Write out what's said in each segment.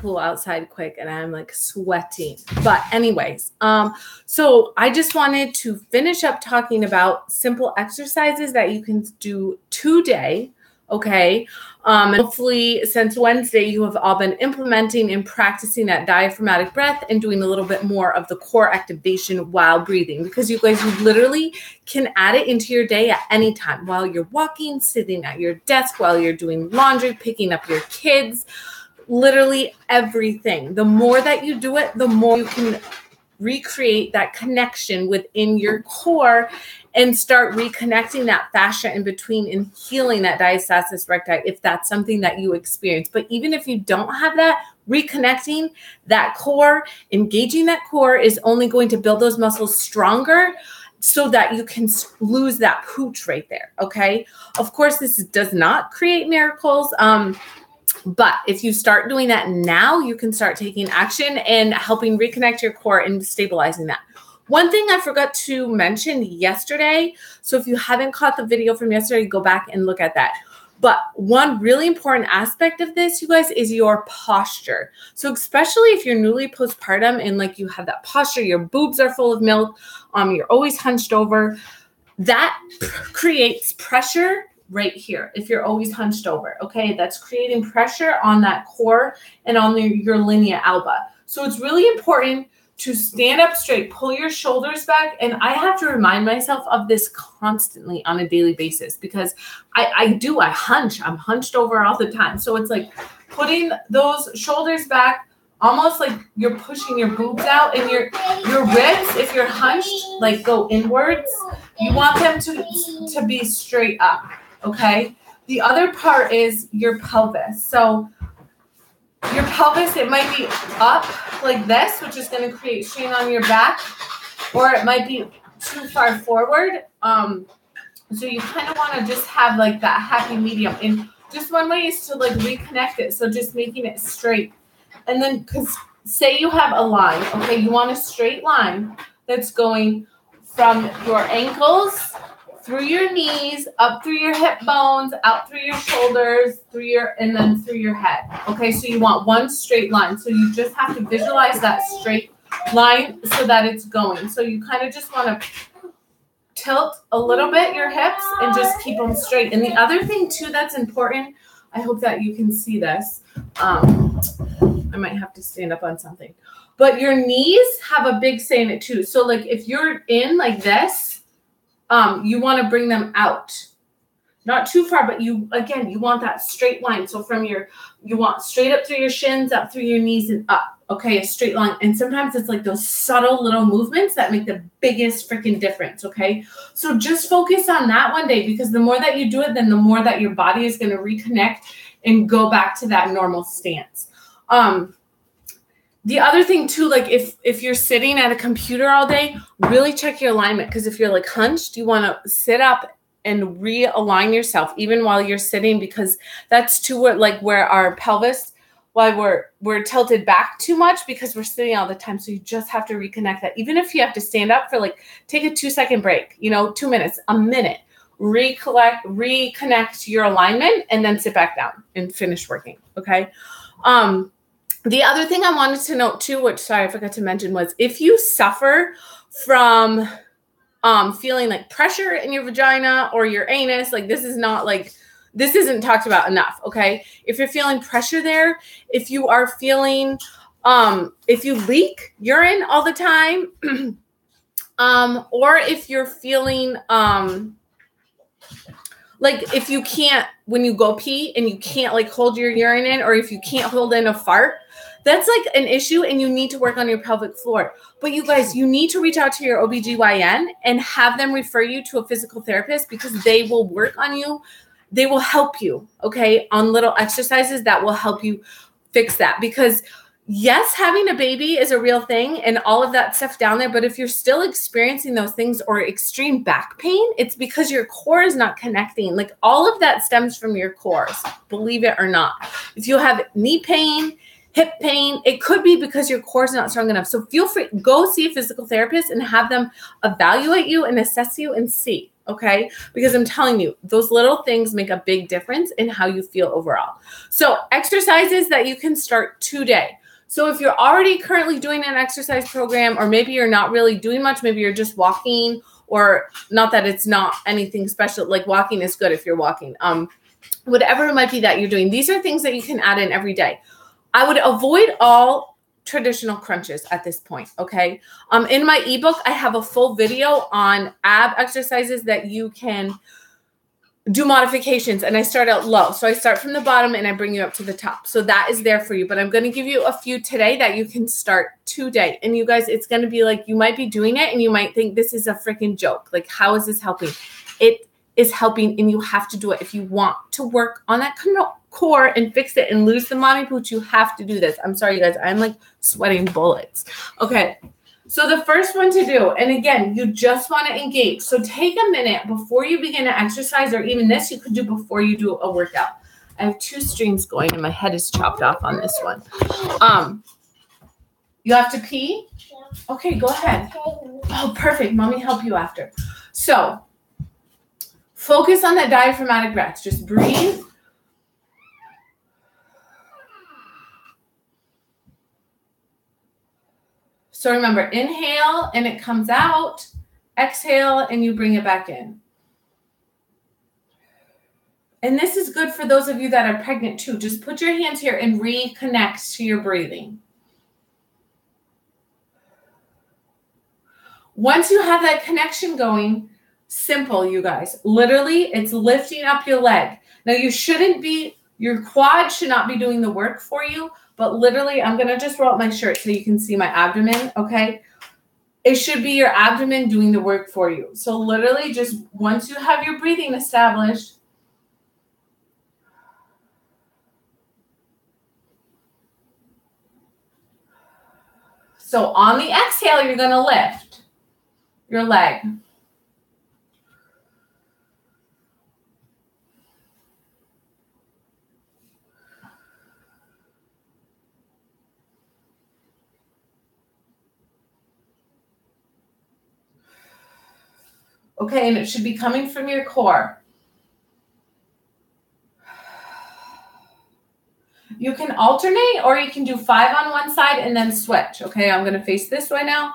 pool outside quick and I'm like sweating. But anyways, so I just wanted to finish up talking about simple exercises that you can do today. Okay. And hopefully since Wednesday, you have all been implementing and practicing that diaphragmatic breath and doing a little bit more of the core activation while breathing, because you guys, you literally can add it into your day at any time while you're walking, sitting at your desk, while you're doing laundry, picking up your kids, literally everything. The more that you do it, the more you can recreate that connection within your core and start reconnecting that fascia in between and healing that diastasis recti if that's something that you experience. But even if you don't have that, reconnecting that core, engaging that core is only going to build those muscles stronger so that you can lose that pooch right there. Okay. Of course, this does not create miracles. But if you start doing that now, you can start taking action and helping reconnect your core and stabilizing that. One thing I forgot to mention yesterday, so if you haven't caught the video from yesterday, go back and look at that. But one really important aspect of this, you guys, is your posture. So especially if you're newly postpartum and like you have that posture, your boobs are full of milk, you're always hunched over, that creates pressure right here. If you're always hunched over, okay, that's creating pressure on that core and on your linea alba. So it's really important to stand up straight, pull your shoulders back. And I have to remind myself of this constantly on a daily basis because I hunch. I'm hunched over all the time. So it's like putting those shoulders back, almost like you're pushing your boobs out, and your ribs, if you're hunched, like go inwards. You want them to be straight up. Okay. The other part is your pelvis. So your pelvis, it might be up like this, which is going to create strain on your back, or it might be too far forward. So you kind of want to just have like that happy medium. And just one way is to like reconnect it. So just making it straight. And then, because say you have a line, okay, you want a straight line that's going from your ankles through your knees, up through your hip bones, out through your shoulders, and then through your head. Okay, so you want one straight line. So you just have to visualize that straight line so that it's going. So you kind of just want to tilt a little bit your hips and just keep them straight. And the other thing too that's important, I hope that you can see this. I might have to stand up on something. But your knees have a big say in it too. So like if you're in like this, you want to bring them out, not too far, but you want that straight line. So you want straight up through your shins, up through your knees and up. Okay. A straight line. And sometimes it's like those subtle little movements that make the biggest freaking difference. Okay. So just focus on that one day, because the more that you do it, then the more that your body is going to reconnect and go back to that normal stance. The other thing too, like if you're sitting at a computer all day, really check your alignment. Because if you're like hunched, you want to sit up and realign yourself even while you're sitting, because that's too where our pelvis, why we're tilted back too much because we're sitting all the time. So you just have to reconnect that. Even if you have to stand up for take a 2-second break, 2 minutes, a minute, reconnect your alignment and then sit back down and finish working. Okay. The other thing I wanted to note too, which sorry, I forgot to mention, was if you suffer from feeling like pressure in your vagina or your anus, this isn't talked about enough. Okay. If you're feeling pressure there, if you are feeling, if you leak urine all the time, or if you're feeling, if you can't, when you go pee and you can't hold your urine in, or if you can't hold in a fart, that's an issue and you need to work on your pelvic floor. But you guys, you need to reach out to your OBGYN and have them refer you to a physical therapist, because they will work on you. They will help you, okay, on little exercises that will help you fix that. Because yes, having a baby is a real thing and all of that stuff down there. But if you're still experiencing those things or extreme back pain, it's because your core is not connecting. All of that stems from your core, believe it or not. If you have knee pain, hip pain, it could be because your core is not strong enough. So feel free, go see a physical therapist and have them evaluate you and assess you and see. okay? Because I'm telling you, those little things make a big difference in how you feel overall. So exercises that you can start today. So if you're already currently doing an exercise program, or maybe you're not really doing much, maybe you're just walking, or not that it's not anything special, like walking is good if you're walking. Whatever it might be that you're doing, these are things that you can add in every day. I would avoid all traditional crunches at this point, okay? In my ebook, I have a full video on ab exercises that you can do modifications, and I start out low. So I start from the bottom and I bring you up to the top. So that is there for you, but I'm going to give you a few today that you can start today. And you guys, it's going to be like, you might be doing it and you might think this is a freaking joke. Like, how is this helping? It is helping, and you have to do it. If you want to work on that core and fix it and lose the mommy pooch, you have to do this. I'm sorry, you guys. I'm like sweating bullets. Okay. So the first one to do, and again, you just want to engage. So take a minute before you begin to exercise, or even this you could do before you do a workout. I have 2 streams going and my head is chopped off on this one. You have to pee? Yeah. Okay, go ahead. Oh, perfect. Mommy help you after. So focus on that diaphragmatic breath. Just breathe. So remember, inhale and it comes out. Exhale and you bring it back in. And this is good for those of you that are pregnant too. Just put your hands here and reconnect to your breathing. Once you have that connection going, simple, you guys. Literally, it's lifting up your leg. Now, your quad should not be doing the work for you, but literally, I'm going to just roll up my shirt so you can see my abdomen, okay? It should be your abdomen doing the work for you. So literally, just once you have your breathing established, so on the exhale, you're going to lift your leg. Okay, and it should be coming from your core. You can alternate, or you can do 5 on one side and then switch. Okay, I'm going to face this way now.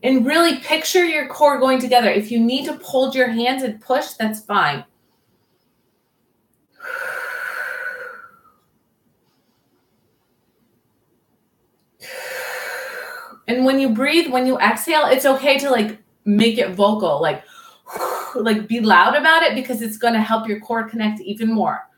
And really picture your core going together. If you need to hold your hands and push, that's fine. And when you breathe, when you exhale, it's okay to like make it vocal, like be loud about it, because it's going to help your core connect even more.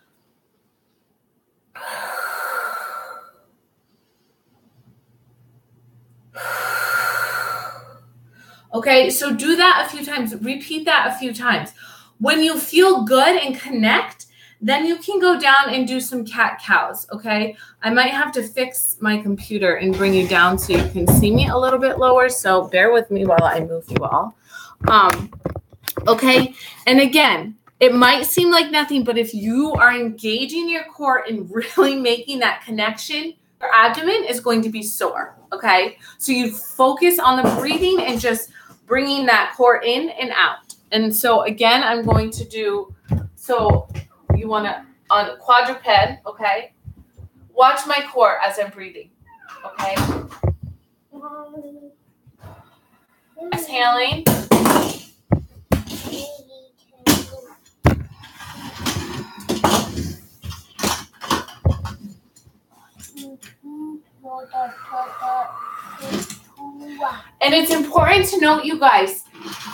Okay, so do that a few times. Repeat that a few times. When you feel good and connect, then you can go down and do some cat-cows, okay? I might have to fix my computer and bring you down so you can see me a little bit lower, so bear with me while I move you all. Okay, and again, it might seem like nothing, but if you are engaging your core and really making that connection, your abdomen is going to be sore, okay? So you focus on the breathing and just bringing that core in and out. And so again, I'm going to do, so you want to, on quadruped, okay? Watch my core as I'm breathing, okay? Exhaling. And it's important to note, you guys,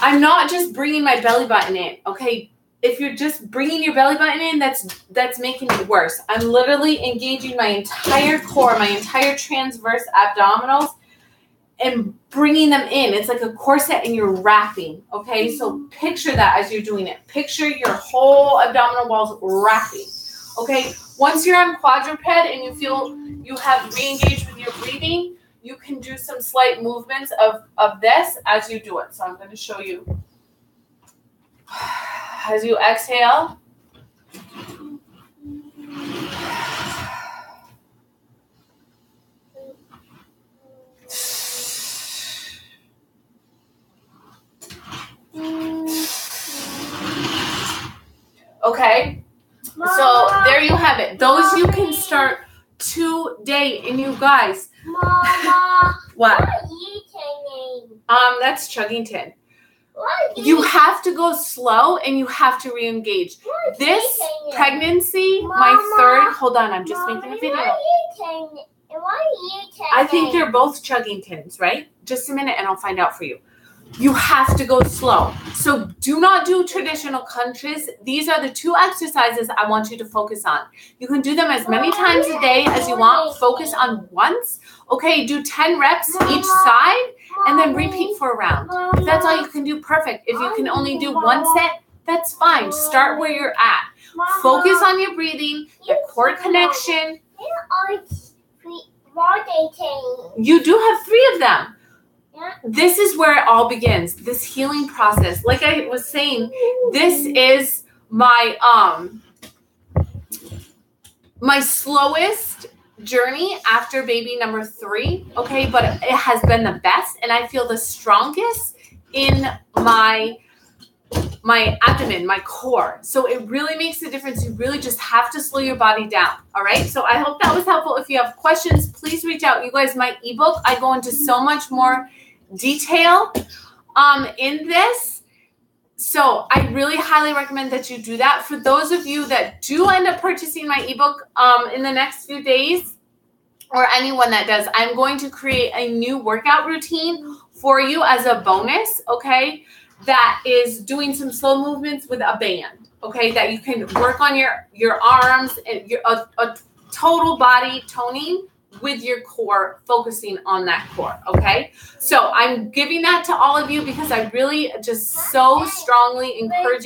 I'm not just bringing my belly button in, okay? If you're just bringing your belly button in, that's making it worse. I'm literally engaging my entire core, my entire transverse abdominals, and bringing them in. It's like a corset and you're wrapping, okay? So picture that as you're doing it. Picture your whole abdominal walls wrapping, okay? Once you're on quadruped and you feel you have re-engaged with your breathing, you can do some slight movements of this as you do it. So I'm going to show you. As you exhale, Okay? Mama, so there you have it. Those you can start today. And you guys. Mama. What? What are you saying? That's Chuggington. What You have to go slow and you have to re-engage. This pregnancy, my third, hold on, I'm just making a video. What are you saying? I think they're both Chuggingtons, right? Just a minute and I'll find out for you. You have to go slow. So do not do traditional crunches. These are the 2 exercises I want you to focus on. You can do them as many times a day as you want. Focus on once. Okay, do 10 reps each side and then repeat for a round. If that's all you can do, perfect. If you can only do 1 set, that's fine. Start where you're at. Focus on your breathing, the core connection. You do have 3 of them. This is where it all begins, this healing process. Like I was saying, this is my my slowest journey after baby number 3, okay? But it has been the best, and I feel the strongest in my abdomen, my core. So it really makes a difference. You really just have to slow your body down. All right. So I hope that was helpful. If you have questions, please reach out. You guys, my ebook, I go into so much more detail in this. So I really highly recommend that you do that. For those of you that do end up purchasing my ebook in the next few days, or anyone that does, I'm going to create a new workout routine for you as a bonus, okay? That is doing some slow movements with a band, okay? That you can work on your arms and a total body toning with your core, focusing on that core, okay? So I'm giving that to all of you because I really just so strongly encourage you